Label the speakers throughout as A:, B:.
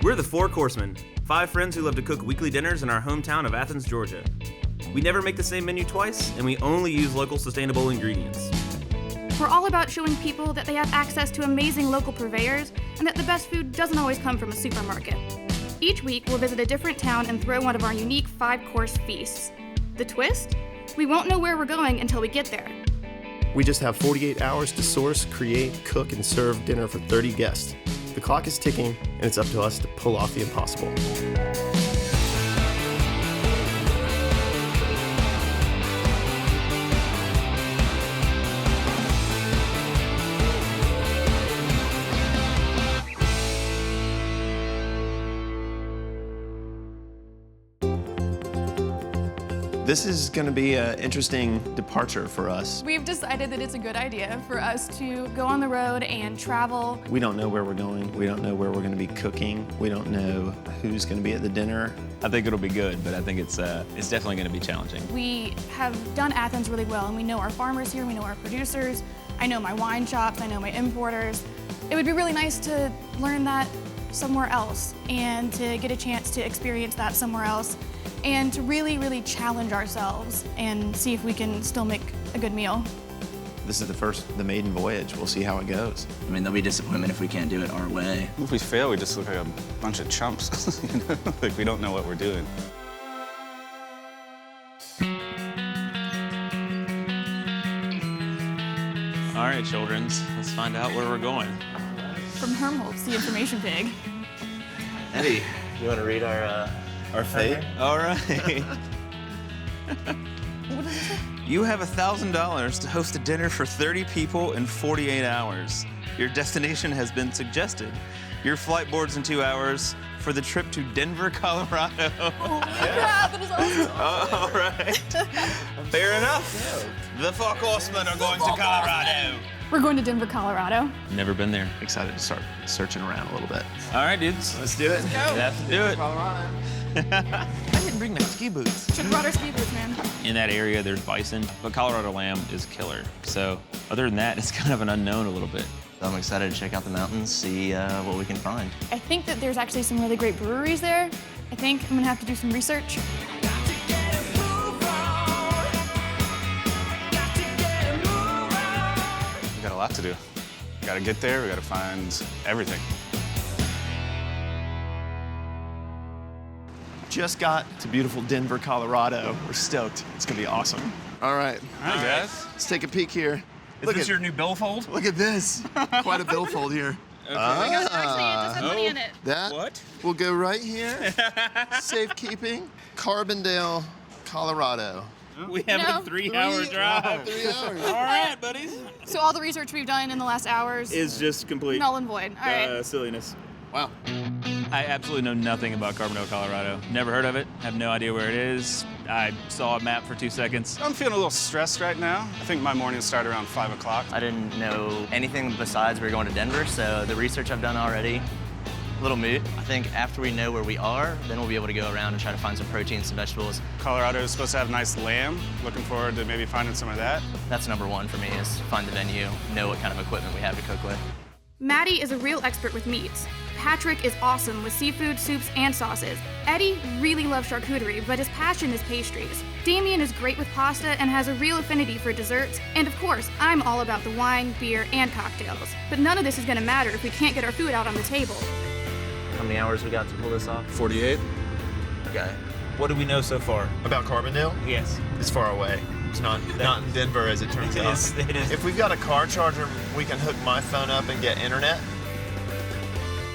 A: We're the Four Coursemen, 5 friends who love to cook weekly dinners in our hometown of Athens, Georgia. We never make the same menu twice, and we only use local sustainable ingredients.
B: We're all about showing people that they have access to amazing local purveyors and that the best food doesn't always come from a supermarket. Each week, we'll visit a different town and throw one of our unique 5-course feasts. The twist? We won't know where we're going until we get there.
C: We just have 48 hours to source, create, cook, and serve dinner for 30 guests. The clock is ticking, and it's up to us to pull off the impossible. This is going to be an interesting departure for us.
B: We've decided that it's a good idea for us to go on the road and travel.
C: We don't know where we're going. We don't know where we're going to be cooking. We don't know who's going to be at the dinner.
D: I think it'll be good, but I think it's definitely going to be challenging.
B: We have done Athens really well, and we know our farmers here, we know our producers. I know my wine shops, I know my importers. It would be really nice to learn that somewhere else and to get a chance to experience that somewhere else and to really, really challenge ourselves and see if we can still make a good meal.
C: This is the maiden voyage. We'll see how it goes.
E: I mean, there'll be disappointment if we can't do it our way.
F: If we fail, we just look like a bunch of chumps. You know? Like we don't know what we're doing.
D: All right, childrens, let's find out where we're going.
B: From Hermholtz, the information pig.
E: Eddie, you want to read our fate?
D: All right.
B: What does it say?
D: You have $1,000 to host a dinner for 30 people in 48 hours. Your destination has been suggested. Your flight boards in 2 hours for the trip to Denver, Colorado.
B: Oh my God, that is awesome.
D: All right. Fair enough. The Four Coursemen are going to Colorado.
B: We're going to Denver, Colorado.
D: Never been there.
C: Excited to start searching around a little bit.
D: All right, dudes.
C: Let's do it.
D: We have to do it.
C: Colorado.
D: I didn't bring my ski boots.
B: Should have brought our ski boots, man.
D: In that area, there's bison, but Colorado lamb is killer. So other than that, it's kind of an unknown a little bit.
E: I'm excited to check out the mountains, see what we can find.
B: I think that there's actually some really great breweries there. I think I'm gonna have to do some research.
F: We got a lot to do. We gotta get there, we gotta find everything.
C: Just got to beautiful Denver, Colorado. We're stoked. It's gonna be awesome. All right.
F: All right, guys.
C: Let's take a peek here.
D: Is this your new billfold?
C: Look at this. Quite a billfold here.
D: Okay.
B: Money in it.
C: That
D: What?
C: will go right here. Safekeeping. Carbondale, Colorado.
D: We have
B: No.
D: a 3-hour drive.
C: 3 hours.
D: All right, buddies.
B: So all the research we've done in the last hours
D: Is just complete
B: null and void. All right.
D: silliness.
C: Wow.
D: I absolutely know nothing about Carbondale, Colorado. Never heard of it. Have no idea where it is. I saw a map for 2 seconds.
F: I'm feeling a little stressed right now. I think my mornings start around 5 o'clock.
E: I didn't know anything besides we were going to Denver, so the research I've done already, a little moot. I think after we know where we are, then we'll be able to go around and try to find some proteins, some vegetables.
F: Colorado is supposed to have nice lamb. Looking forward to maybe finding some of that.
E: That's number one for me, is find the venue, know what kind of equipment we have to cook with.
B: Maddie is a real expert with meats. Patrick is awesome with seafood, soups, and sauces. Eddie really loves charcuterie, but his passion is pastries. Damien is great with pasta and has a real affinity for desserts. And of course, I'm all about the wine, beer, and cocktails. But none of this is gonna matter if we can't get our food out on the table.
E: How many hours we got to pull this off?
F: 48.
E: Okay.
D: What do we know so far?
C: About Carbondale?
D: Yes.
C: It's far away. It's not in Denver, as it turns out.
D: It is.
C: If we've got a car charger, we can hook my phone up and get internet.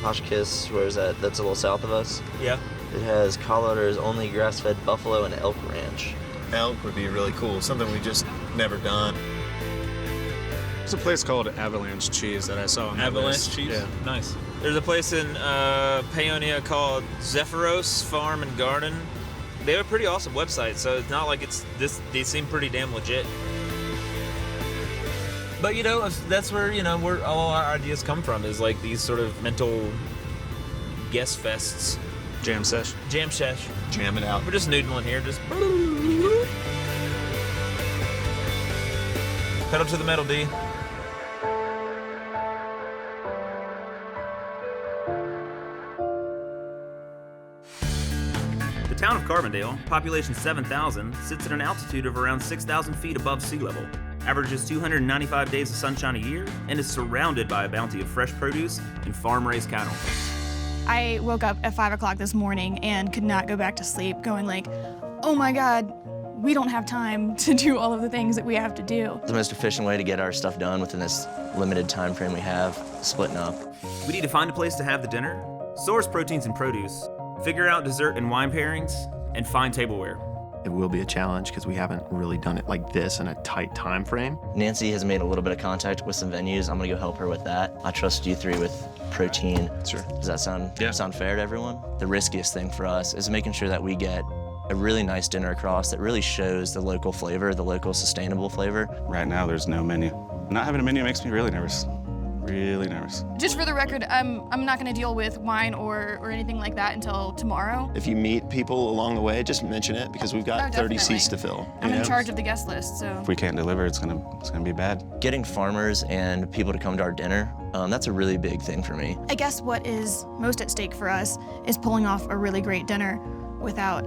E: Hotchkiss, where is that? That's a little south of us.
D: Yeah.
E: It has Colorado's only grass-fed buffalo and elk ranch.
C: Elk would be really cool, something we just never done.
F: There's a place called Avalanche Cheese that I saw on that
D: Avalanche
F: list.
D: cheese?
F: Yeah.
D: Nice. There's a place in Paonia called Zephyros Farm and Garden. They have a pretty awesome website, so it's not like it's this. They seem pretty damn legit. But you know, that's where where all our ideas come from, is like these sort of mental guest fests.
F: Jam sesh.
D: Jam sesh.
C: Jam it out.
D: We're just noodling here, just pedal to the metal, D.
A: town of Carbondale, population 7,000, sits at an altitude of around 6,000 feet above sea level, averages 295 days of sunshine a year, and is surrounded by a bounty of fresh produce and farm-raised cattle.
B: I woke up at 5 o'clock this morning and could not go back to sleep, going like, oh my God, we don't have time to do all of the things that we have to do.
E: The most efficient way to get our stuff done within this limited time frame we have, splitting up.
A: We need to find a place to have the dinner, source proteins and produce, figure out dessert and wine pairings, and find tableware.
C: It will be a challenge because we haven't really done it like this in a tight time frame.
E: Nancy has made a little bit of contact with some venues. I'm gonna go help her with that. I trust you three with protein.
F: Sure.
E: Does that sound fair to everyone? The riskiest thing for us is making sure that we get a really nice dinner across that really shows the local flavor, the local sustainable flavor.
F: Right now, there's no menu. Not having a menu makes me really nervous. Really nervous.
B: Just for the record, I'm not gonna deal with wine or anything like that until tomorrow.
C: If you meet people along the way, just mention it because we've got 30
B: definitely.
C: seats to fill.
B: I'm in charge of the guest list, so.
F: If we can't deliver, it's gonna be bad.
E: Getting farmers and people to come to our dinner, that's a really big thing for me.
B: I guess what is most at stake for us is pulling off a really great dinner without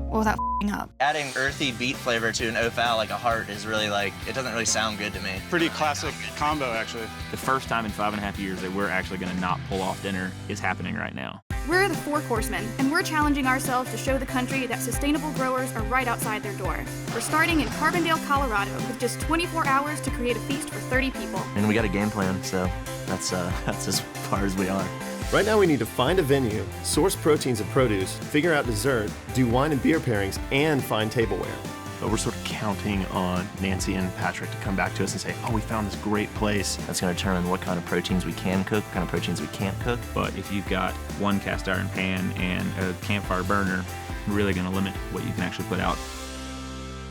B: f***ing up.
E: Adding earthy beet flavor to an O'Fowl like a heart is really like, it doesn't really sound good to me.
F: Pretty classic combo, actually.
G: The first time in 5.5 years that we're actually gonna not pull off dinner is happening right now.
B: We're the Four Coursemen, and we're challenging ourselves to show the country that sustainable growers are right outside their door. We're starting in Carbondale, Colorado, with just 24 hours to create a feast for 30 people.
E: And we got a game plan, so that's as far as we are.
C: Right now we need to find a venue, source proteins and produce, figure out dessert, do wine and beer pairings, and find tableware. But we're sort of counting on Nancy and Patrick to come back to us and say, oh, we found this great place.
E: That's gonna determine what kind of proteins we can cook, what kind of proteins we can't cook.
G: But if you've got one cast iron pan and a campfire burner, you're really gonna limit what you can actually put out.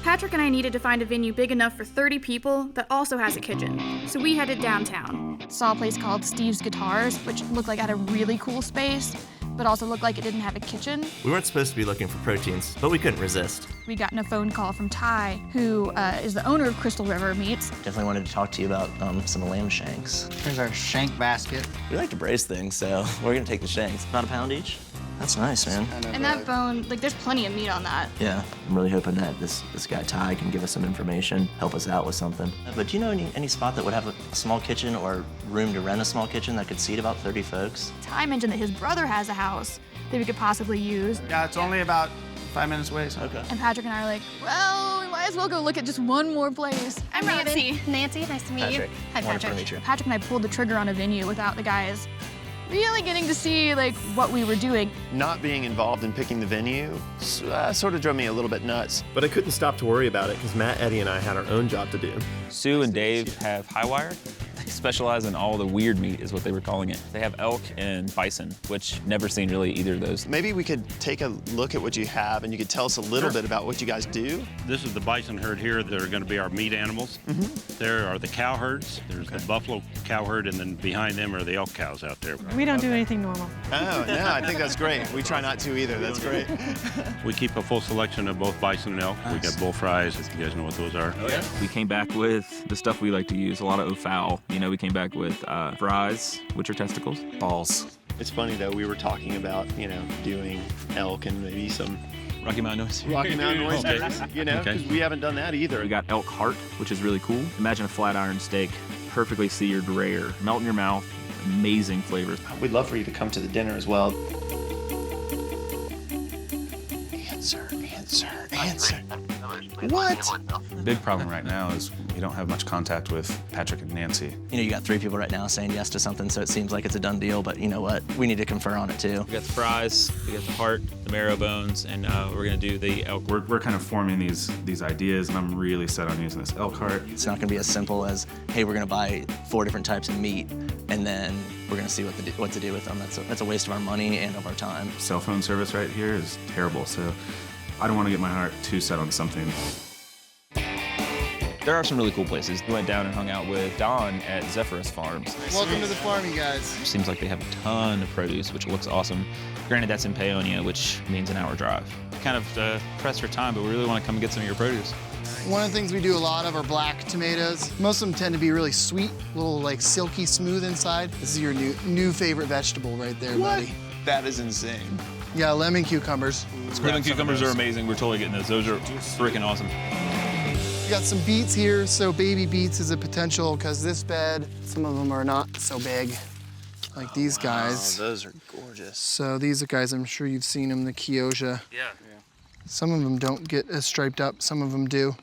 B: Patrick and I needed to find a venue big enough for 30 people that also has a kitchen, so we headed downtown. Saw a place called Steve's Guitars, which looked like it had a really cool space, but also looked like it didn't have a kitchen.
H: We weren't supposed to be looking for proteins, but we couldn't resist.
B: We got a phone call from Ty, who is the owner of Crystal River Meats.
E: Definitely wanted to talk to you about some lamb shanks.
I: Here's our shank basket.
E: We like to braise things, so we're gonna take the shanks. About a pound each. That's nice, man.
B: And that bone, like, there's plenty of meat on that.
E: Yeah, I'm really hoping that this guy Ty can give us some information, help us out with something. But do you know any spot that would have a small kitchen or room to rent a small kitchen that could seat about 30 folks?
B: Ty mentioned that his brother has a house that we could possibly use.
I: Yeah, it's only about 5 minutes away, so.
E: Okay.
B: And Patrick and I are like, well, we might as well go look at just one more place. I'm Nancy.
J: Nancy, nice to meet you.
E: Patrick.
J: Hi,
E: Wonderful to
J: Patrick.
E: meet you.
B: Patrick and I pulled the trigger on a venue without the guys really getting to see like what we were doing.
C: Not being involved in picking the venue sort of drove me a little bit nuts. But I couldn't stop to worry about it because Matt, Eddie, and I had our own job to do.
K: Sue and Dave have high wire. They specialize in all the weird meat is what they were calling it. They have elk and bison, which never seen really either of those.
C: Maybe we could take a look at what you have and you could tell us a little bit about what you guys do.
L: This is the bison herd here. They're going to be our meat animals. There are the cow herds. There's the buffalo cow herd, and then behind them are the elk cows out there.
J: We don't do anything normal.
C: Oh, no, I think that's great. We try not to either. That's great.
L: We keep a full selection of both bison and elk. We got bull fries, if you guys know what those are.
G: Oh, yeah. We came back with the stuff we like to use, a lot of O'Fowl. You know, we came back with fries, which are testicles.
C: Balls. It's funny, though, we were talking about, doing elk and maybe some
K: Rocky Mountain oysters.
C: Rocky Mountain oysters, because we haven't done that either.
G: We got elk heart, which is really cool. Imagine a flat iron steak, perfectly seared rare, melt in your mouth, amazing flavors.
C: We'd love for you to come to the dinner as well. Answer. What?
F: Big problem right now is we don't have much contact with Patrick and Nancy.
E: You got 3 people right now saying yes to something, so it seems like it's a done deal, but you know what? We need to confer on it too.
K: We got the fries, we got the heart, the marrow bones, and we're gonna do the elk.
F: We're kind of forming these ideas, and I'm really set on using this elk heart.
E: It's not gonna be as simple as, hey, we're gonna buy 4 different types of meat, and then we're gonna see what to do with them. That's a waste of our money and of our time.
F: Cell phone service right here is terrible, so I don't want to get my heart too set on something.
K: There are some really cool places. We went down and hung out with Don at Zephyrus Farms.
I: Welcome to the farm, you guys.
K: Seems like they have a ton of produce, which looks awesome. Granted, that's in Paonia, which means an hour drive. Kind of pressed for time, but we really want to come and get some of your produce.
I: One of the things we do a lot of are black tomatoes. Most of them tend to be really sweet, a little like silky smooth inside. This is your new favorite vegetable right there, buddy.
F: That is insane.
I: Yeah, lemon cucumbers.
K: Lemon cucumbers are amazing. We're totally getting those. Those are freaking awesome.
I: We got some beets here, so baby beets is a potential because this bed, some of them are not so big, like these guys.
D: Those are gorgeous.
I: So these are guys, I'm sure you've seen them, the Kiosia.
D: Yeah.
I: Some of them don't get as striped up, some of them do.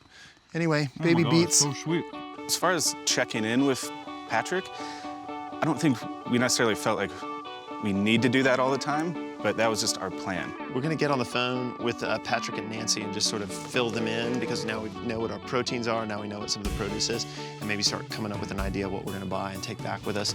I: Anyway, baby beets.
G: So sweet.
F: As far as checking in with Patrick, I don't think we necessarily felt like we need to do that all the time, but that was just our plan.
C: We're gonna get on the phone with Patrick and Nancy and just sort of fill them in because now we know what our proteins are, now we know what some of the produce is, and maybe start coming up with an idea of what we're gonna buy and take back with us.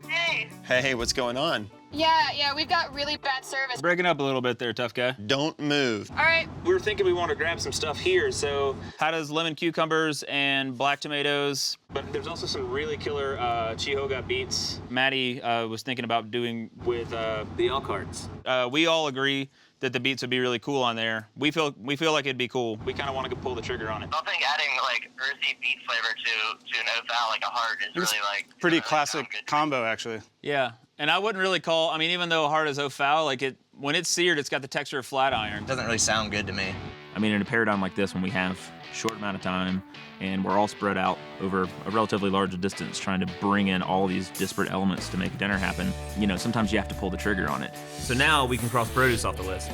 J: Hey.
C: Hey, what's going on?
J: Yeah, we've got really bad service.
K: Breaking up a little bit there, tough guy.
C: Don't move.
J: All right.
K: We were thinking we want to grab some stuff here, so how does lemon cucumbers and black tomatoes, but there's also some really killer Chihoga beets. Maddie was thinking about doing with the elk hearts. We all agree that the beets would be really cool on there. We feel like it'd be cool. We kind of want to pull the trigger on it.
E: I think adding like earthy beet flavor to an oval like a heart is really like
F: Pretty classic combo, actually.
K: Yeah, and I wouldn't really call, I mean, even though a heart is foul, like when it's seared, it's got the texture of flat iron.
E: Doesn't really sound good to me.
G: I mean, in a paradigm like this, when we have a short amount of time and we're all spread out over a relatively large distance trying to bring in all these disparate elements to make a dinner happen, you know, sometimes you have to pull the trigger on it.
A: So now we can cross produce off the list.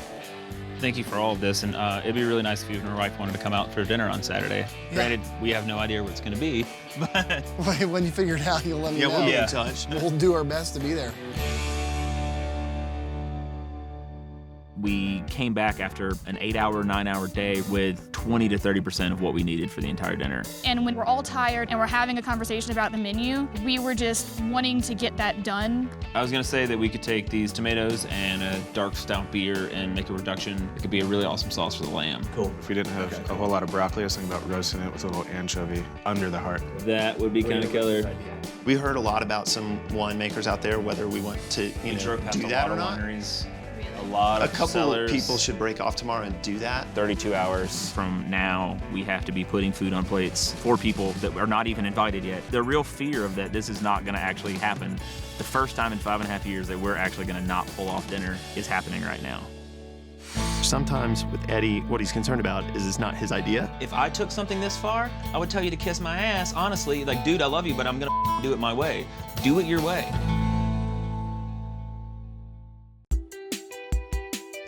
K: Thank you for all of this, and it'd be really nice if you and your wife wanted to come out for dinner on Saturday.
I: Yeah.
K: Granted, we have no idea what it's going to be, but
I: When you figure it out, you'll let me know.
C: We'll be in touch.
I: We'll do our best to be there.
G: We came back after an 8-hour, 9-hour day with 20 to 30% of what we needed for the entire dinner.
B: And when we're all tired and we're having a conversation about the menu, we were just wanting to get that done.
K: I was going to say that we could take these tomatoes and a dark stout beer and make a reduction. It could be a really awesome sauce for the lamb.
F: Cool. If we didn't have a whole lot of broccoli, I was thinking about roasting it with a little anchovy under the heart.
K: That would be kind of killer.
C: We heard a lot about some winemakers out there, whether we want to, do that or not.
K: A lot
C: A
K: of
C: couple
K: sellers.
C: of people should break off tomorrow and do that.
G: 32 hours from now, we have to be putting food on plates for people that are not even invited yet. The real fear of that this is not going to actually happen. The first time in 5.5 years that we're actually going to not pull off dinner is happening right now.
C: Sometimes with Eddie, what he's concerned about is it's not his idea.
K: If I took something this far, I would tell you to kiss my ass, honestly. Like, dude, I love you, but I'm going to do it my way. Do it your way.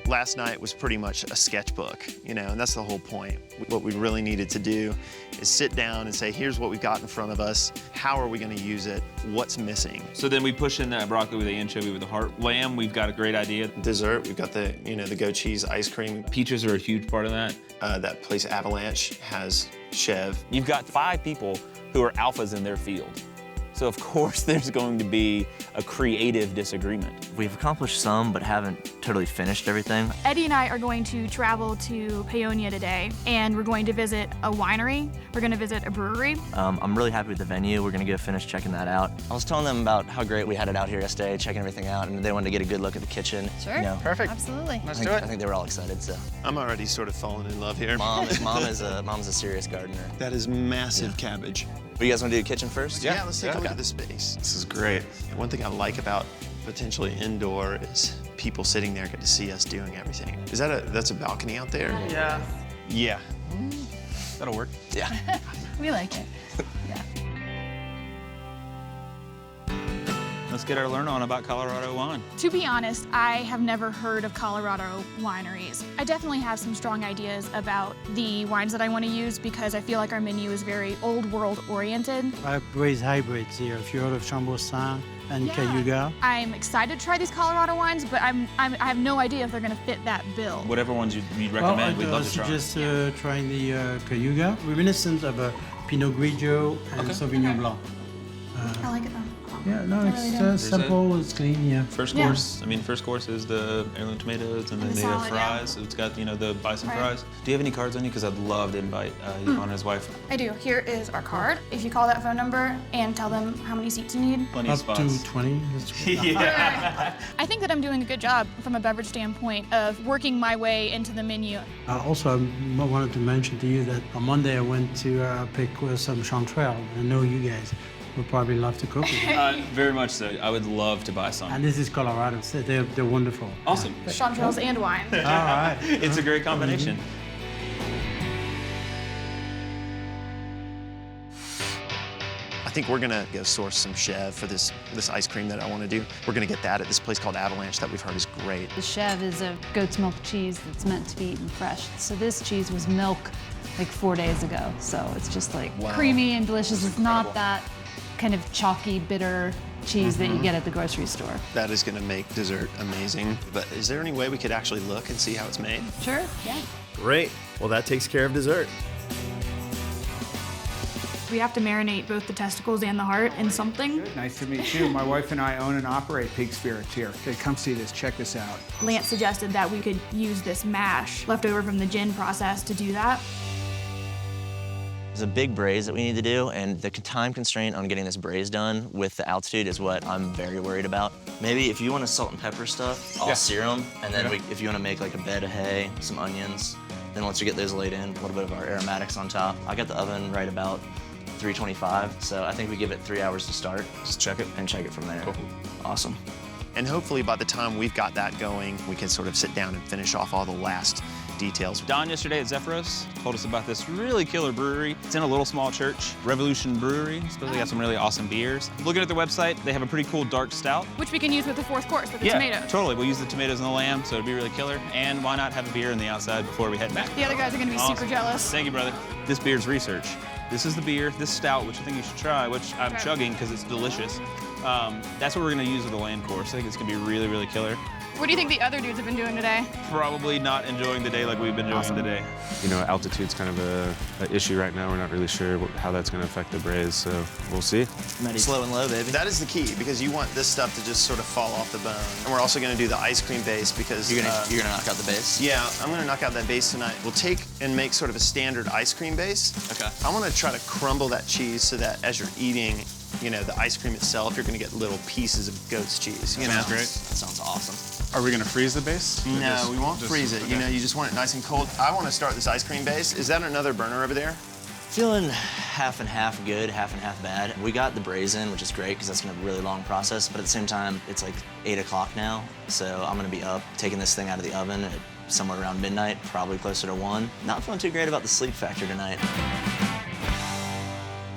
C: Last night was pretty much a sketchbook, and that's the whole point. What we really needed to do is sit down and say, here's what we've got in front of us. How are we going to use it? What's missing?
K: So then we push in that broccoli with the anchovy with the heart. Lamb, we've got a great idea.
C: Dessert, we've got the, the goat cheese ice cream.
K: Peaches are a huge part of that.
C: That place Avalanche has Chev.
K: You've got 5 people who are alphas in their field. So of course there's going to be a creative disagreement.
E: We've accomplished some, but haven't totally finished everything.
B: Eddie and I are going to travel to Paonia today, and we're going to visit a winery. We're going to visit a brewery.
E: I'm really happy with the venue. We're gonna go finish checking that out. I was telling them about how great we had it out here yesterday, checking everything out, and they wanted to get a good look at the kitchen.
J: Sure.
F: Perfect.
J: Absolutely.
F: Let's do it.
E: I think they were all excited. So
C: I'm already sort of falling in love here.
E: mom's a serious gardener.
C: That is massive cabbage.
E: What, you guys want to do the kitchen first?
C: Yeah, let's take a look at the space. This is great. One thing I like about potentially indoor is people sitting there get to see us doing everything. Is that that's a balcony out there?
K: Yeah.
C: Yeah.
K: That'll work.
E: Yeah.
J: We like it.
K: Let's get our learn on about Colorado wine.
B: To be honest, I have never heard of Colorado wineries. I definitely have some strong ideas about the wines that I want to use because I feel like our menu is very old world oriented.
M: I raise hybrids here. If you heard of Chambourcin and Cayuga.
B: I'm excited to try these Colorado wines, but I have no idea if they're going to fit that bill.
K: Whatever ones you'd recommend, we'd love to try.
M: Just trying the Cayuga, reminiscent of a Pinot Grigio and Sauvignon Blanc.
B: I like it though.
M: Yeah, no, it's simple, it's clean, yeah.
K: First course, first course is the heirloom tomatoes, and then
B: the
K: they have
B: salad,
K: fries. So it's got, the bison fries. Do you have any cards on you? Because I'd love to invite Yvonne and his wife.
B: I do. Here is our card. If you call that phone number and tell them how many seats you need.
K: Plenty of spots.
M: Up to 20.
K: Yeah.
B: I think that I'm doing a good job from a beverage standpoint of working my way into the menu.
M: Also, I wanted to mention to you that on Monday I went to pick some chanterelle. I know you guys would probably love to cook with you.
K: Very much so. I would love to buy some.
M: And this is Colorado, so they're wonderful.
K: Awesome.
B: Chanterelles and wine.
M: All right.
K: It's a great combination.
C: I think we're gonna go source some chev for this ice cream that I want to do. We're gonna get that at this place called Avalanche that we've heard is great.
N: The chev is a goat's milk cheese that's meant to be eaten fresh. So this cheese was milk like 4 days ago. So it's just like creamy and delicious. It's not that kind of chalky, bitter cheese that you get at the grocery store.
C: That is gonna make dessert amazing. But is there any way we could actually look and see how it's made?
N: Sure, yeah.
C: Great. Well, that takes care of dessert.
B: We have to marinate both the testicles and the heart in something.
O: Nice to meet you. My wife and I own and operate Peak Spirits here. Okay, come see this, check this out.
B: Lance suggested that we could use this mash left over from the gin process to do that.
E: There's a big braise that we need to do, and the time constraint on getting this braise done with the altitude is what I'm very worried about. Maybe if you want to salt and pepper stuff, I'll sear them, and then if you want to make like a bed of hay, some onions, then once you get those laid in, a little bit of our aromatics on top. I got the oven right about 325, so I think we give it 3 hours to start.
F: Just check it.
E: And check it from there.
F: Cool.
E: Awesome.
C: And hopefully by the time we've got that going, we can sort of sit down and finish off all the last details.
K: Don yesterday at Zephyros told us about this really killer brewery. It's in a little small church, Revolution Brewery. Supposedly got some really awesome beers. Looking at their website, they have a pretty cool dark stout.
B: Which we can use with the fourth course with the tomatoes.
K: Totally. We'll use the tomatoes and the lamb, so it'd be really killer. And why not have a beer on the outside before we head back?
B: The other guys are gonna be super jealous.
K: Thank you, brother. This beer's research. This is the beer, this stout, which I think you should try, which I'm chugging because it's delicious. That's what we're gonna use with the lamb course. I think it's gonna be really, really killer.
B: What do you think the other dudes have been doing today?
K: Probably not enjoying the day like we've been enjoying today.
F: You know, altitude's kind of an issue right now. We're not really sure how that's going to affect the braise, so we'll see.
E: Slow and low, baby.
C: That is the key, because you want this stuff to just sort of fall off the bone. And we're also gonna do the ice cream base because...
E: You're gonna knock out the base?
C: Yeah, I'm gonna knock out that base tonight. We'll take and make sort of a standard ice cream base.
E: Okay.
C: I wanna try to crumble that cheese so that as you're eating, you know, the ice cream itself, you're gonna get little pieces of goat's cheese, you know?
F: Sounds great.
E: That sounds awesome.
F: Are we going to freeze the base?
C: No, we won't freeze it.
F: Okay.
C: You know, you just want it nice and cold. I want to start this ice cream base. Is that another burner over there?
E: Feeling half and half good, half and half bad. We got the braise in, which is great because that's gonna be a really long process, but at the same time, it's like 8 o'clock now, so I'm gonna be up taking this thing out of the oven at somewhere around midnight, probably closer to 1. Not feeling too great about the sleep factor tonight.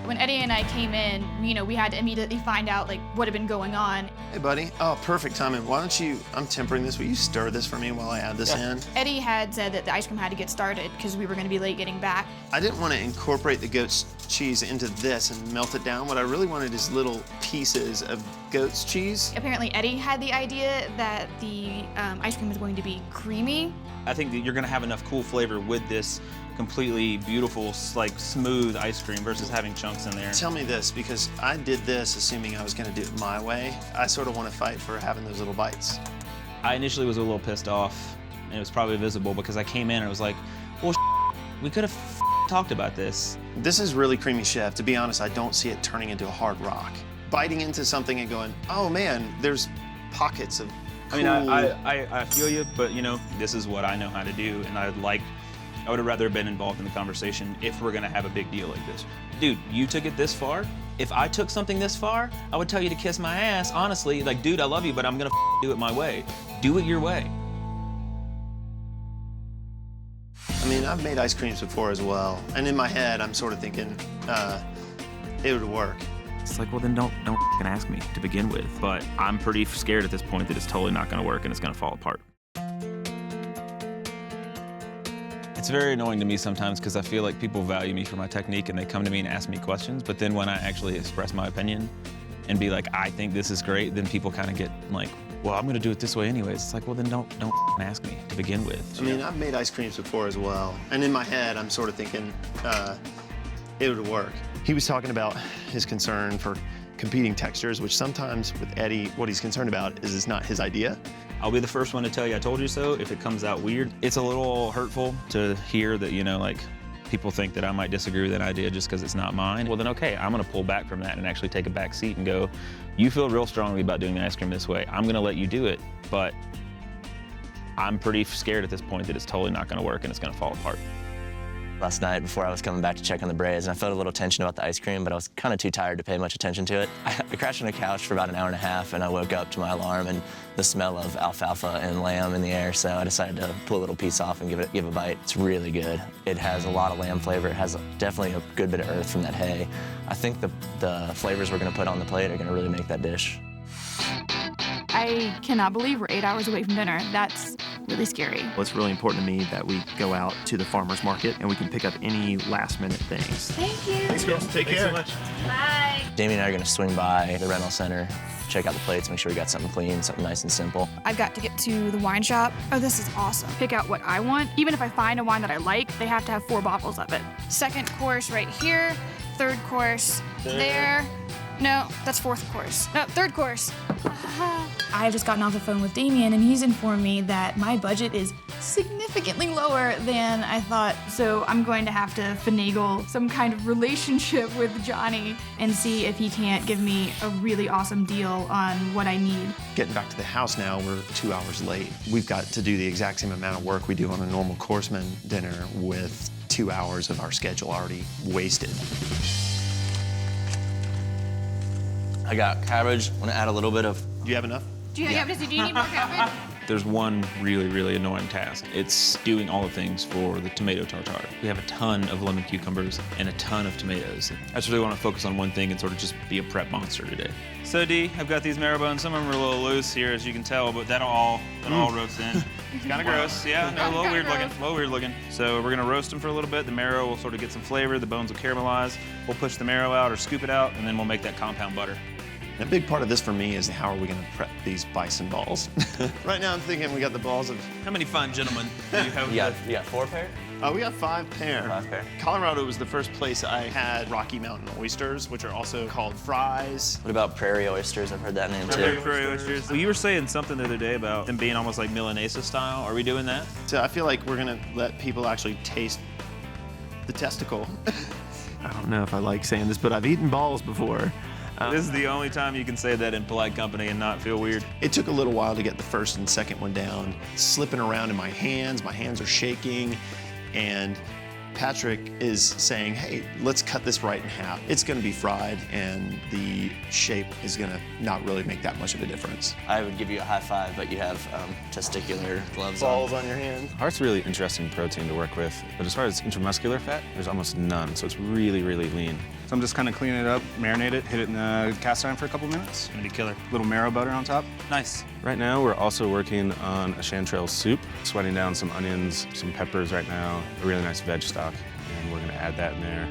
B: When Eddie and I came in, you know, we had to immediately find out like what had been going on.
C: Hey, buddy. Oh, perfect timing. Why don't you, I'm tempering this, will you stir this for me while I add this in?
B: Eddie had said that the ice cream had to get started because we were gonna be late getting back.
C: I didn't want to incorporate the goat's cheese into this and melt it down. What I really wanted is little pieces of goat's cheese.
B: Apparently Eddie had the idea that the ice cream was going to be creamy.
K: I think that you're gonna have enough cool flavor with this completely beautiful, like smooth ice cream versus having chunks in there.
C: Tell me this, because I did this assuming I was gonna do it my way. I sort of want to fight for having those little bites.
K: I initially was a little pissed off, and it was probably visible because I came in and I was like, well, we could have talked about this.
C: This is really creamy, chef. To be honest, I don't see it turning into a hard rock. Biting into something and going, oh man, there's pockets of cool...
K: I mean, I feel you, but you know, this is what I know how to do, and I would have rather been involved in the conversation if we're gonna have a big deal like this. Dude, you took it this far. If I took something this far, I would tell you to kiss my ass, honestly. Like, dude, I love you, but I'm gonna do it my way. Do it your way.
C: I mean, I've made ice creams before as well, and in my head, I'm sort of thinking it would work.
G: It's like, well, then don't f***ing ask me to begin with. But I'm pretty scared at this point that it's totally not gonna work and it's gonna fall apart.
K: It's very annoying to me sometimes because I feel like people value me for my technique and they come to me and ask me questions, but then when I actually express my opinion and be like, I think this is great, then people kind of get like, well, I'm gonna do it this way anyways. It's like, well, then don't f***ing ask me to begin with.
C: I mean, I've made ice creams before as well, and in my head, I'm sort of thinking it would work. He was talking about his concern for competing textures, which sometimes with Eddie, what he's concerned about is it's not his idea.
K: I'll be the first one to tell you I told you so if it comes out weird. It's a little hurtful to hear that, you know, like people think that I might disagree with an idea just because it's not mine. Well, then okay, I'm gonna pull back from that and actually take a back seat and go, you feel real strongly about doing the ice cream this way. I'm gonna let you do it, but I'm pretty scared at this point that it's totally not gonna work and it's gonna fall apart.
E: last night before I was coming back to check on the braise, and I felt a little tension about the ice cream, but I was kind of too tired to pay much attention to it. I crashed on a couch for about an hour and a half, and I woke up to my alarm and the smell of alfalfa and lamb in the air, so I decided to pull a little piece off and give a bite. It's really good. It has a lot of lamb flavor. It has definitely a good bit of earth from that hay. I think the flavors we're gonna put on the plate are gonna really make that dish.
B: I cannot believe we're 8 hours away from dinner. That's really scary.
C: Well, it's really important to me that we go out to the farmer's market and we can pick up any last-minute things.
B: Thank you.
C: Thanks, girls. Take care.
K: Thanks so much.
B: Bye.
E: Jamie and I are gonna swing by the rental center, check out the plates, make sure we got something clean, something nice and simple.
B: I've got to get to the wine shop. Oh, this is awesome. Pick out what I want. Even if I find a wine that I like, they have to have 4 bottles of it. Second course right here. Third course there. No, that's fourth course. No, third course. I've just gotten off the phone with Damien, and he's informed me that my budget is significantly lower than I thought. So I'm going to have to finagle some kind of relationship with Johnny and see if he can't give me a really awesome deal on what I need.
C: Getting back to the house now, we're 2 hours late. We've got to do the exact same amount of work we do on a normal Courseman dinner with 2 hours of our schedule already wasted.
E: I got cabbage. I'm gonna add a little bit of.
C: Do you have enough?
B: Do you need more cabbage?
K: There's one really, really annoying task. It's doing all the things for the tomato tartare. We have a ton of lemon cucumbers and a ton of tomatoes. I just really want to focus on one thing and sort of just be a prep monster today. So Dee, I've got these marrow bones. Some of them are a little loose here, as you can tell, but that'll all roast in. It's kind of gross, yeah, no, a little weird looking. So we're gonna roast them for a little bit. The marrow will sort of get some flavor. The bones will caramelize. We'll push the marrow out or scoop it out, and then we'll make that compound butter.
C: A big part of this for me is how are we going to prep these bison balls? Right now I'm thinking we got the balls of...
K: How many fine gentlemen do you have?
E: You got 4 pair?
C: We got 5 pair.
E: 5 pair.
C: Colorado was the first place I had Rocky Mountain oysters, which are also called fries.
E: What about prairie oysters? I've heard that name too.
K: Prairie oysters. Well, you were saying something the other day about them being almost like Milanesa style. Are we doing that?
C: So I feel like we're going to let people actually taste the testicle. I don't know if I like saying this, but I've eaten balls before.
K: This is the only time you can say that in polite company and not feel weird.
C: It took a little while to get the first and second one down. Slipping around in my hands are shaking, and Patrick is saying, hey, let's cut this right in half. It's gonna be fried, and the shape is gonna not really make that much of a difference.
E: I would give you a high five, but you have testicular gloves
C: Balls on your hand.
F: Heart's really interesting protein to work with, but as far as intramuscular fat, there's almost none, so it's really, really lean. So I'm just kind of cleaning it up, marinate it, hit it in the cast iron for a couple minutes.
K: Gonna be killer.
F: Little marrow butter on top.
K: Nice.
F: Right now, we're also working on a chanterelle soup, sweating down some onions, some peppers right now, a really nice veg stock, and we're gonna add that in there.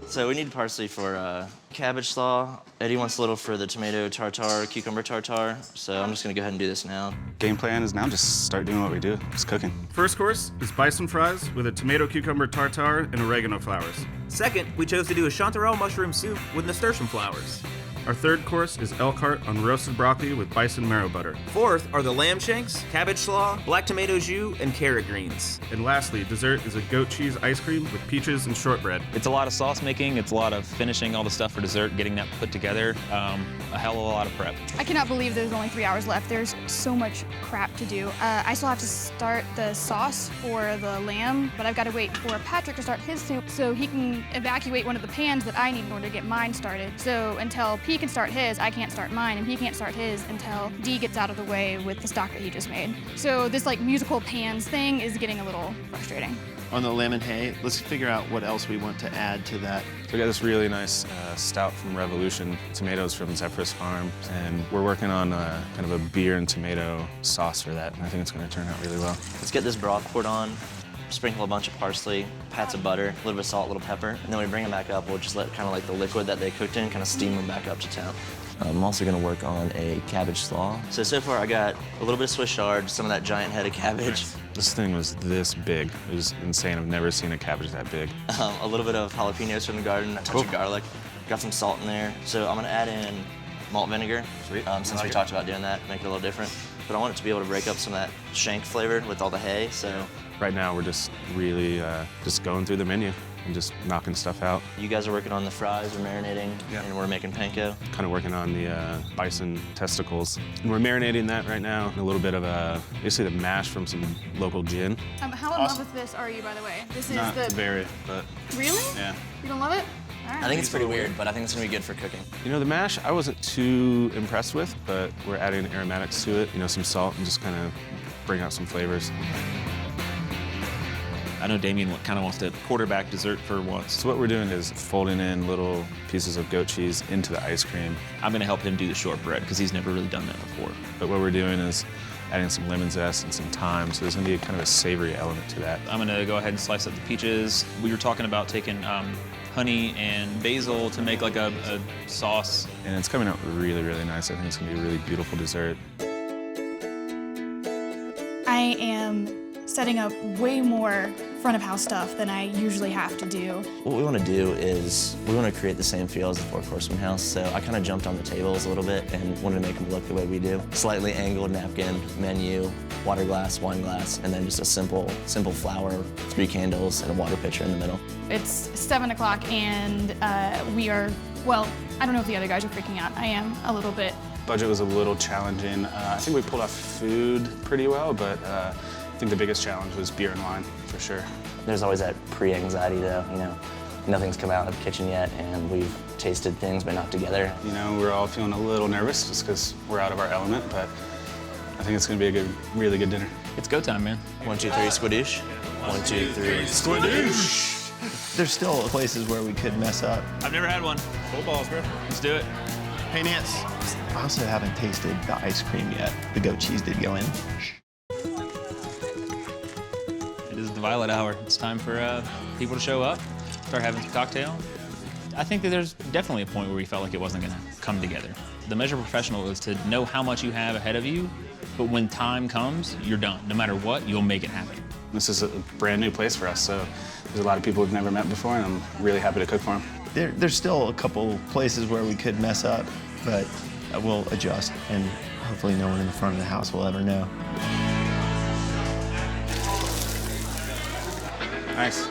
E: So we need parsley for cabbage slaw. Eddie wants a little for the tomato tartare, cucumber tartare. So I'm just gonna go ahead and do this now.
F: Game plan is now just start doing what we do, just cooking.
P: First course is bison fries with a tomato cucumber tartare and oregano flowers.
A: Second, we chose to do a chanterelle mushroom soup with nasturtium flowers.
P: Our third course is elk heart on roasted broccoli with bison marrow butter.
A: Fourth are the lamb shanks, cabbage slaw, black tomato jus, and carrot greens.
P: And lastly, dessert is a goat cheese ice cream with peaches and shortbread.
K: It's a lot of sauce making. It's a lot of finishing all the stuff for dessert, getting that put together. A hell of a lot of prep.
B: I cannot believe there's only 3 hours left. There's so much crap to do. I still have to start the sauce for the lamb, but I've got to wait for Patrick to start his soup so he can evacuate one of the pans that I need in order to get mine started. So until P can start his, I can't start mine, and P can't start his until D gets out of the way with the stock that he just made. So this like musical pans thing is getting a little frustrating.
C: On the lemon hay, let's figure out what else we want to add to that.
F: So we got this really nice stout from Revolution, tomatoes from Zephyrus Farm, and we're working on kind of a beer and tomato sauce for that, and I think it's gonna turn out really well.
E: Let's get this broth poured on, sprinkle a bunch of parsley, pats of butter, a little bit of salt, a little pepper, and then when we bring them back up, we'll just let kind of like the liquid that they cooked in kind of steam them back up to temp. I'm also gonna work on a cabbage slaw. So far I got a little bit of Swiss chard, some of that giant head of cabbage.
F: This thing was this big. It was insane. I've never seen a cabbage that big.
E: A little bit of jalapenos from the garden, a touch of garlic. Got some salt in there. So I'm gonna add in malt vinegar, since we talked about doing that, make it a little different. But I want it to be able to break up some of that shank flavor with all the hay, so.
F: Right now we're just really just going through the menu. and just knocking stuff out.
E: You guys are working on the fries, we're marinating, and we're making panko.
F: Kind of working on the bison testicles. And we're marinating that right now. A little bit of basically the mash from some local gin.
B: How in love with this are you, by the way? This is
F: Not
B: the...
F: very, but
B: Really?
F: yeah.
B: You don't love it? All right.
E: I think it's pretty weird, but I think it's gonna be good for cooking.
F: You know, the mash I wasn't too impressed with, but we're adding aromatics to it. You know, some salt and just kind of bring out some flavors.
G: I know Damien kind of wants to quarterback dessert for once.
F: So what we're doing is folding in little pieces of goat cheese into the ice cream.
G: I'm gonna help him do the shortbread because he's never really done that before.
F: But what we're doing is adding some lemon zest and some thyme, so there's gonna be kind of a savory element to that.
K: I'm gonna go ahead and slice up the peaches. We were talking about taking honey and basil to make like a sauce.
F: And it's coming out really, really nice. I think it's gonna be a really beautiful dessert.
B: I am setting up way more front of house stuff than I usually have to do.
E: What we want to do is we want to create the same feel as the Courseman house, so I kind of jumped on the tables a little bit and wanted to make them look the way we do. Slightly angled napkin, menu, water glass, wine glass, and then just a simple flower, 3 candles, and a water pitcher in the middle.
B: It's 7 o'clock and we are, well, I don't know if the other guys are freaking out. I am a little bit.
F: Budget was a little challenging. I think we pulled off food pretty well, but I think the biggest challenge was beer and wine, for sure.
E: There's always that pre-anxiety though, you know. Nothing's come out of the kitchen yet, and we've tasted things, but not together.
F: You know, we're all feeling a little nervous just because we're out of our element, but I think it's gonna be a really good dinner.
K: It's go time, man.
E: 1, 2, 3, squidoosh. 1, 2, 3,
C: Squidoosh! There's still places where we could mess up.
K: I've never had one.
P: Full balls, bro.
K: Let's do it.
C: Hey, Nance. I also haven't tasted the ice cream yet. The goat cheese did go in.
K: It is the violet hour. It's time for people to show up, start having some cocktail. I think that there's definitely a point where we felt like it wasn't gonna come together. The measure professional is to know how much you have ahead of you, but when time comes, you're done. No matter what, you'll make it happen.
F: This is a brand new place for us, so there's a lot of people we've never met before, and I'm really happy to cook for them.
C: There's still a couple places where we could mess up, but we'll adjust, and hopefully no one in the front of the house will ever know.
F: Nice.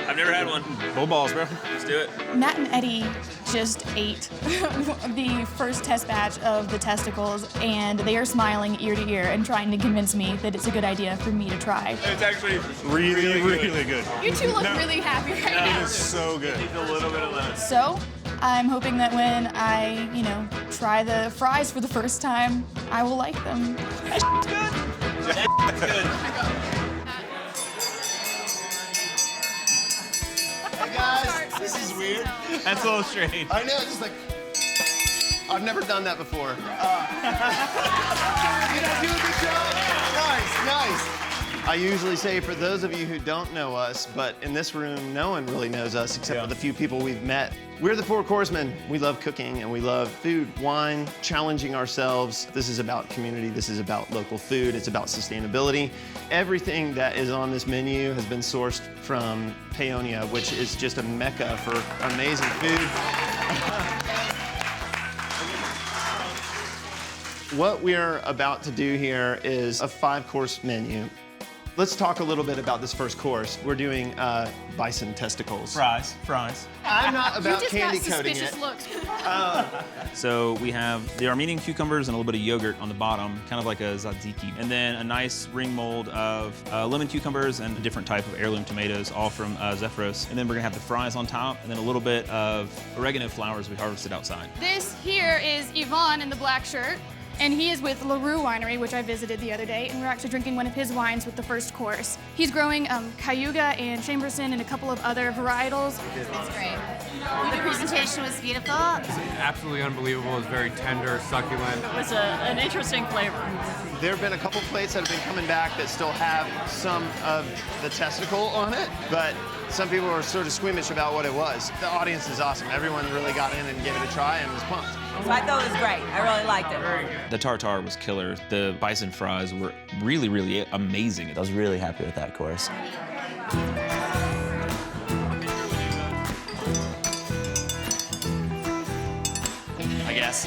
K: I've never had one.
F: Full balls, bro.
K: Let's do it.
B: Matt and Eddie just ate the first test batch of the testicles, and they are smiling ear to ear and trying to convince me that it's a good idea for me to try.
K: It's actually
L: really good.
B: You two look really happy right now.
L: It is so good.
K: a little bit of lemon.
B: So, I'm hoping that when I, try the fries for the first time, I will like them.
K: That's good.
C: Hey guys, this is weird.
K: That's a little strange.
C: I know, it's just like, I've never done that before. You guys do a good job? Nice. I usually say for those of you who don't know us, but in this room, no one really knows us except for the few people we've met. We're the 4 Coursemen. We love cooking and we love food, wine, challenging ourselves. This is about community. This is about local food. It's about sustainability. Everything that is on this menu has been sourced from Paonia, which is just a mecca for amazing food. What we're about to do here is a 5-course menu. Let's talk a little bit about this first course. We're doing bison testicles.
K: Fries.
C: I'm not about candy coating it.
B: Looks.
K: So we have the Armenian cucumbers and a little bit of yogurt on the bottom, kind of like a tzatziki. And then a nice ring mold of lemon cucumbers and a different type of heirloom tomatoes, all from Zephyros. And then we're gonna have the fries on top, and then a little bit of oregano flowers we harvested outside.
B: This here is Yvonne in the black shirt. And he is with LaRue Winery, which I visited the other day, and we're actually drinking one of his wines with the first course. He's growing Cayuga and Chamberson and a couple of other varietals.
J: It's great. The presentation was beautiful.
Q: Absolutely unbelievable. It was very tender, succulent.
J: It was an interesting flavor.
C: There have been a couple plates that have been coming back that still have some of the testicle on it, but some people were sort of squeamish about what it was. The audience is awesome. Everyone really got in and gave it a try and was pumped.
J: So I thought it was great. I really liked it.
K: The tartare was killer. The bison fries were really, really amazing.
E: I was really happy with that course.
K: I guess.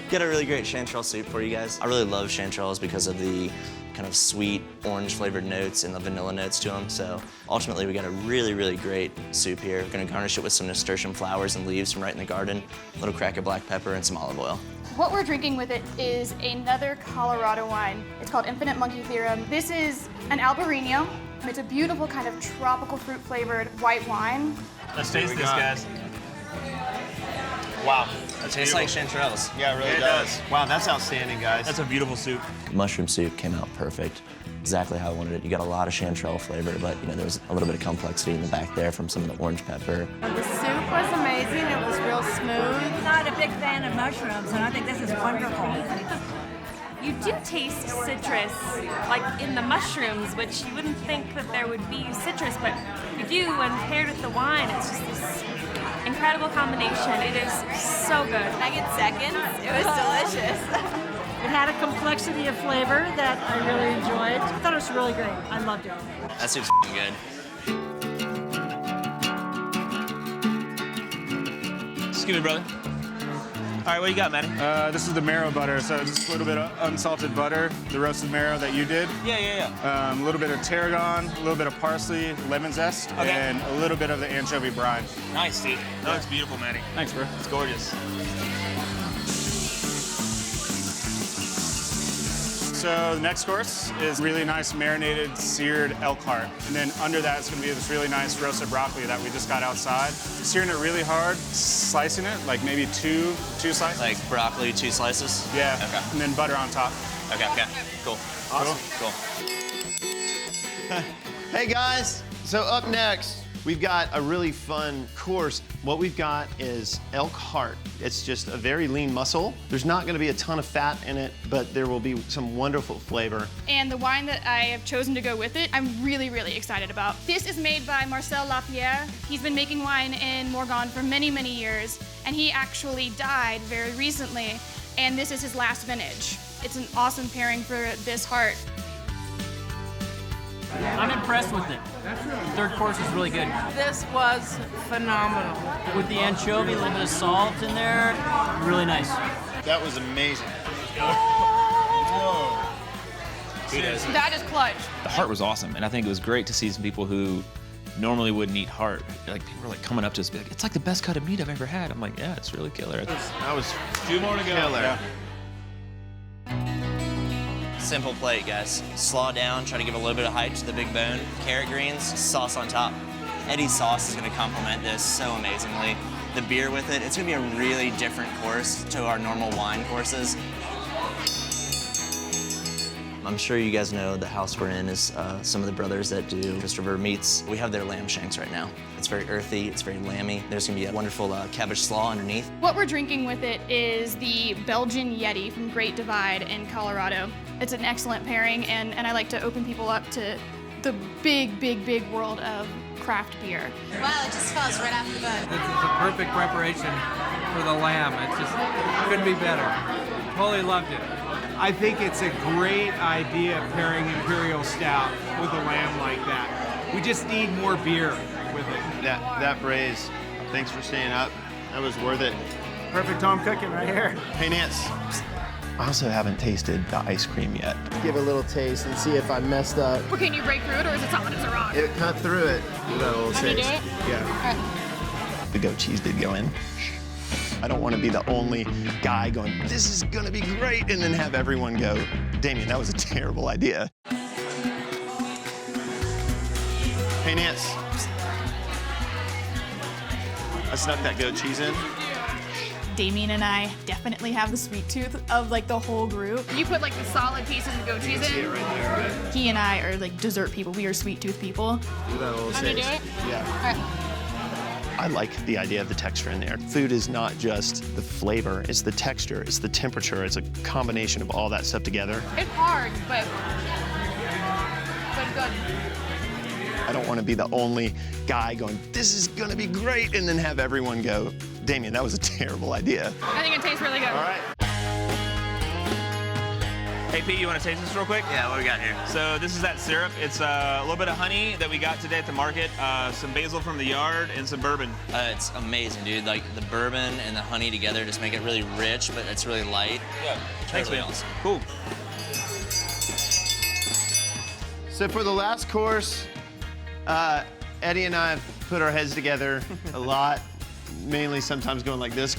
E: Got a really great chanterelle soup for you guys. I really love chanterelles because of the kind of sweet orange flavored notes and the vanilla notes to them. So ultimately we got a really, really great soup here. We're gonna garnish it with some nasturtium flowers and leaves from right in the garden, a little crack of black pepper and some olive oil.
B: What we're drinking with it is another Colorado wine. It's called Infinite Monkey Theorem. This is an Albarino. It's a beautiful kind of tropical fruit flavored white wine.
K: Let's taste this, guys.
C: Wow.
E: It tastes like chanterelles.
C: Yeah, it really does. Wow, that's outstanding, guys.
K: That's a beautiful soup.
E: Mushroom soup came out perfect. Exactly how I wanted it. You got a lot of chanterelle flavor, but you know, there was a little bit of complexity in the back there from some of the orange pepper.
J: The soup was amazing. It was real smooth. I'm not a big fan of mushrooms, and I think this is wonderful.
R: You do taste citrus, like in the mushrooms, which you wouldn't think that there would be citrus, but you do, and paired with the wine, it's just this incredible combination. It is so good.
J: I get seconds. It was delicious.
S: It had a complexity of flavor that I really enjoyed. I thought it was really great. I loved it.
E: That soup's good.
K: Excuse me, brother. All right, what you got, Matty?
P: This is the marrow butter, so just a little bit of unsalted butter, the roasted marrow that you did.
K: Yeah.
P: A little bit of tarragon, a little bit of parsley, lemon zest, and a little bit of the anchovy brine.
K: Nice, dude. That looks beautiful, Matty.
P: Thanks, bro.
K: It's gorgeous.
P: So the next course is really nice marinated seared elk heart. And then under that is gonna be this really nice roasted broccoli that we just got outside. Searing it really hard, slicing it, like maybe two slices.
E: Like broccoli, 2 slices?
P: Yeah,
E: Okay.
P: and then butter on top.
E: Okay, cool.
C: Awesome.
E: Cool.
C: Hey guys, so up next, we've got a really fun course. What we've got is elk heart. It's just a very lean muscle. There's not gonna be a ton of fat in it, but there will be some wonderful flavor.
B: And the wine that I have chosen to go with it, I'm really, really excited about. This is made by Marcel Lapierre. He's been making wine in Morgon for many, many years, and he actually died very recently, and this is his last vintage. It's an awesome pairing for this heart.
T: I'm impressed with it. The third course is really good.
J: This was phenomenal.
T: With the anchovy, a little bit of salt in there, really nice.
C: That was amazing.
K: Whoa.
B: That is clutch.
G: The heart was awesome, and I think it was great to see some people who normally wouldn't eat heart. Like, people were like coming up to us, be like, "It's like the best cut of meat I've ever had." I'm like, "Yeah, it's really killer."
C: That was
K: 2 more to go.
C: killer.
K: Yeah.
E: Simple plate, guys. Slaw down, try to give a little bit of height to the big bone. Carrot greens, sauce on top. Eddie's sauce is gonna complement this so amazingly. The beer with it, it's gonna be a really different course to our normal wine courses. I'm sure you guys know the house we're in is some of the brothers that do Christopher Meats. We have their lamb shanks right now. It's very earthy, it's very lamby. There's gonna be a wonderful cabbage slaw underneath.
B: What we're drinking with it is the Belgian Yeti from Great Divide in Colorado. It's an excellent pairing, and I like to open people up to the big, big, big world of craft beer.
J: Wow, it just falls right off the bone.
Q: This is a perfect preparation for the lamb. It just couldn't be better. Totally loved it.
O: I think it's a great idea pairing Imperial Stout with a lamb like that. We just need more beer with it.
C: That braise, thanks for staying up. That was worth it.
O: Perfect home cooking right here.
C: Hey, Nance. I also haven't tasted the ice cream yet.
I: Give a little taste and see if I messed up.
B: Well, can you break through it, or is it solid as a rock?
I: It cut through it. Give that a little
B: Can you do
I: taste.
B: it?
I: Yeah.
B: All right.
C: The goat cheese did go in. I don't want to be the only guy going, "This is gonna be great," and then have everyone go, "Damien, that was a terrible idea." Hey, Nance. I snuck that goat cheese in.
B: Damien and I definitely have the sweet tooth of like the whole group. You put like the solid pieces of goat cheese in.
I: Right there, right?
B: He and I are like dessert people. We are sweet tooth people.
I: Give that a little
B: Can you do
I: taste.
B: it?
I: Yeah.
B: All right.
C: I like the idea of the texture in there. Food is not just the flavor, it's the texture, it's the temperature, it's a combination of all that stuff together.
B: It's hard, but good.
C: I don't want to be the only guy going, "This is gonna be great," and then have everyone go, "Damien, that was a terrible idea."
B: I think it tastes really good.
C: All right.
K: Hey, Pete, you want to taste this real quick?
E: Yeah, what we got here?
K: So this is that syrup. It's a little bit of honey that we got today at the market, some basil from the yard, and some bourbon.
E: It's amazing, dude. Like the bourbon and the honey together just make it really rich, but it's really light.
K: Yeah. Thanks,
E: Totally
K: man.
E: awesome.
K: Cool.
C: So for the last course, Eddie and I have put our heads together a lot, mainly sometimes going like this.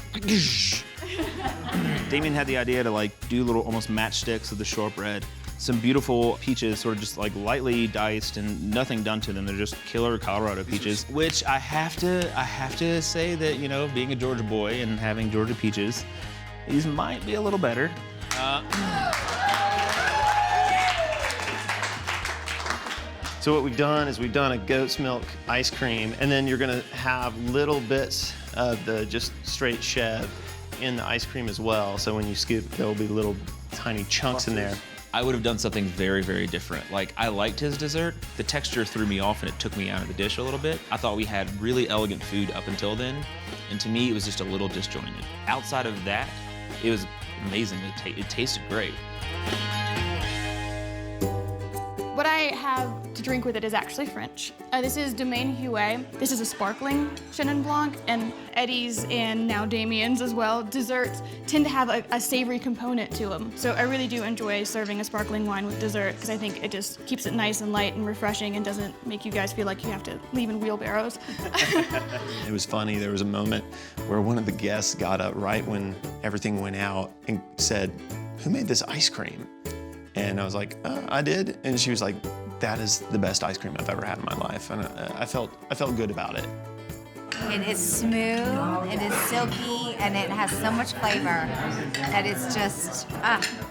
A: Damien had the idea to like do little almost matchsticks of the shortbread. Some beautiful peaches, sort of just like lightly diced and nothing done to them. They're just killer Colorado peaches, which I have to say that, you know, being a Georgia boy and having Georgia peaches, these might be a little better.
C: So what we've done is we've done a goat's milk ice cream, and then you're gonna have little bits of the just straight chev in the ice cream as well. So when you scoop, there'll be little tiny chunks in there.
A: I would have done something very, very different. Like, I liked his dessert. The texture threw me off and it took me out of the dish a little bit. I thought we had really elegant food up until then, and to me, it was just a little disjointed. Outside of that, it was amazing. It tasted great.
B: What I have to drink with it is actually French. This is Domaine Huet. This is a sparkling Chenin Blanc, and Eddie's and now Damien's as well, desserts tend to have a savory component to them. So I really do enjoy serving a sparkling wine with dessert because I think it just keeps it nice and light and refreshing and doesn't make you guys feel like you have to leave in wheelbarrows.
C: It was funny, there was a moment where one of the guests got up right when everything went out and said, "Who made this ice cream?" And I was like, I did. And she was like, that is the best ice cream I've ever had in my life. And I felt good about it.
J: It is smooth, it is silky, and it has so much flavor that it's just,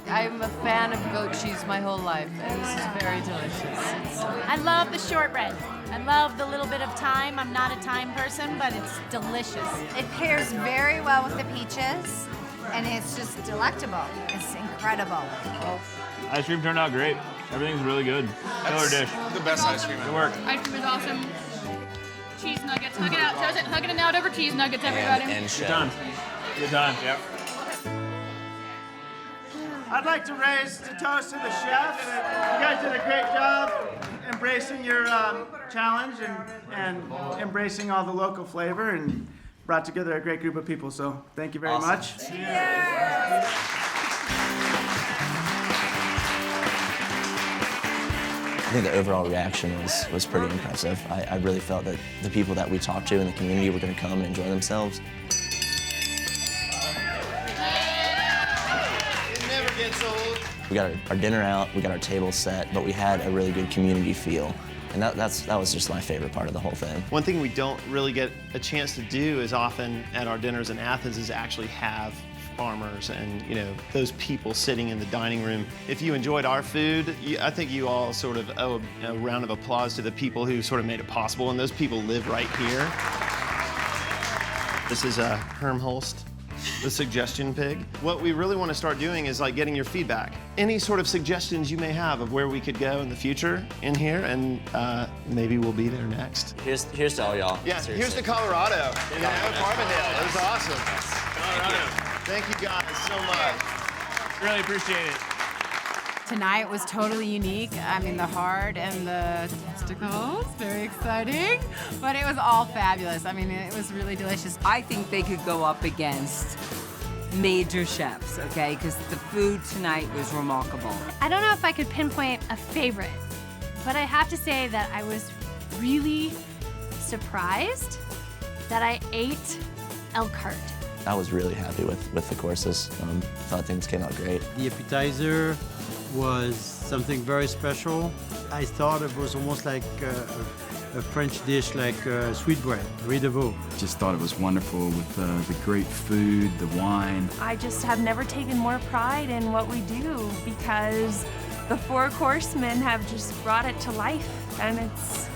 U: I'm a fan of goat cheese my whole life, and this is very delicious.
V: I love the shortbread. I love the little bit of thyme. I'm not a thyme person, but it's delicious.
J: It pairs very well with the peaches, and it's just delectable. It's incredible.
K: Ice cream turned out great. Everything's really good. Killer dish.
P: The best ice cream.
K: Good work.
B: Ice cream is awesome. Cheese nuggets, hug it out, hugging it out over cheese nuggets, everybody.
E: And
K: Good time. Good time. Yep.
W: I'd like to raise the toast to the chefs. You guys did a great job embracing your challenge and embracing all the local flavor and brought together a great group of people. So thank you very much.
E: I think the overall reaction was pretty impressive. I really felt that the people that we talked to in the community were going to come and enjoy themselves.
C: It never gets old.
E: We got our dinner out, we got our table set, but we had a really good community feel. And that was just my favorite part of the whole thing.
C: One thing we don't really get a chance to do as often at our dinners in Athens is actually have farmers and, you know, those people sitting in the dining room. If you enjoyed our food, I think you all sort of owe a round of applause to the people who sort of made it possible, and those people live right here. This is Herm Holst, the suggestion pig. What we really want to start doing is like getting your feedback. Any sort of suggestions you may have of where we could go in the future in here, and maybe we'll be there next.
E: Here's to all y'all.
C: Yeah,
E: Seriously.
C: here's to Colorado. You know, Carbondale. It was awesome.
K: Colorado.
C: Thank you guys so much.
K: Really appreciate it.
U: Tonight was totally unique. I mean, the heart and the testicles, very exciting. But it was all fabulous. I mean, it was really delicious.
X: I think they could go up against major chefs, okay? Because the food tonight was remarkable.
V: I don't know if I could pinpoint a favorite, but I have to say that I was really surprised that I ate elk heart.
E: I was really happy with the courses. Thought things came out great.
M: The appetizer was something very special. I thought it was almost like a French dish like sweetbread, riz de veau.
Y: Just thought it was wonderful with the great food, the wine.
R: I just have never taken more pride in what we do because the 4 Coursemen have just brought it to life, and it's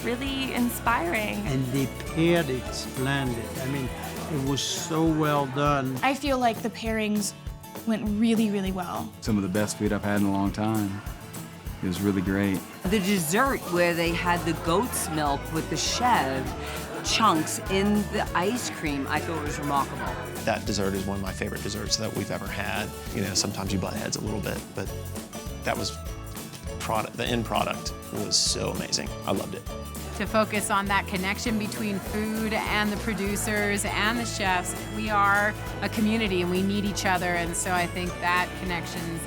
R: really inspiring.
M: And they paired it splendid. I mean, it was so well done.
B: I feel like the pairings went really, really well.
Y: Some of the best food I've had in a long time. It was really great.
X: The dessert where they had the goat's milk with the chev chunks in the ice cream, I thought was remarkable.
C: That dessert is one of my favorite desserts that we've ever had. You know, sometimes you butt heads a little bit, but that was the end product was so amazing. I loved it.
U: To focus on that connection between food and the producers and the chefs. We are a community and we need each other, and so I think that connection's,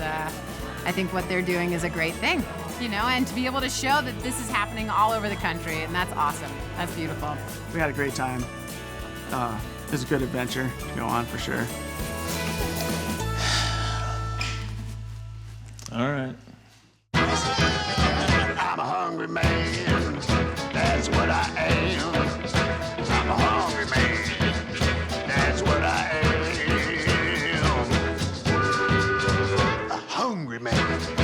U: I think what they're doing is a great thing, you know, and to be able to show that this is happening all over the country, and that's awesome. That's beautiful.
W: We had a great time. It was a good adventure to go on for sure.
E: All right.
D: I'm a hungry man, that's what I am. I'm a hungry man, that's what I am. A hungry man.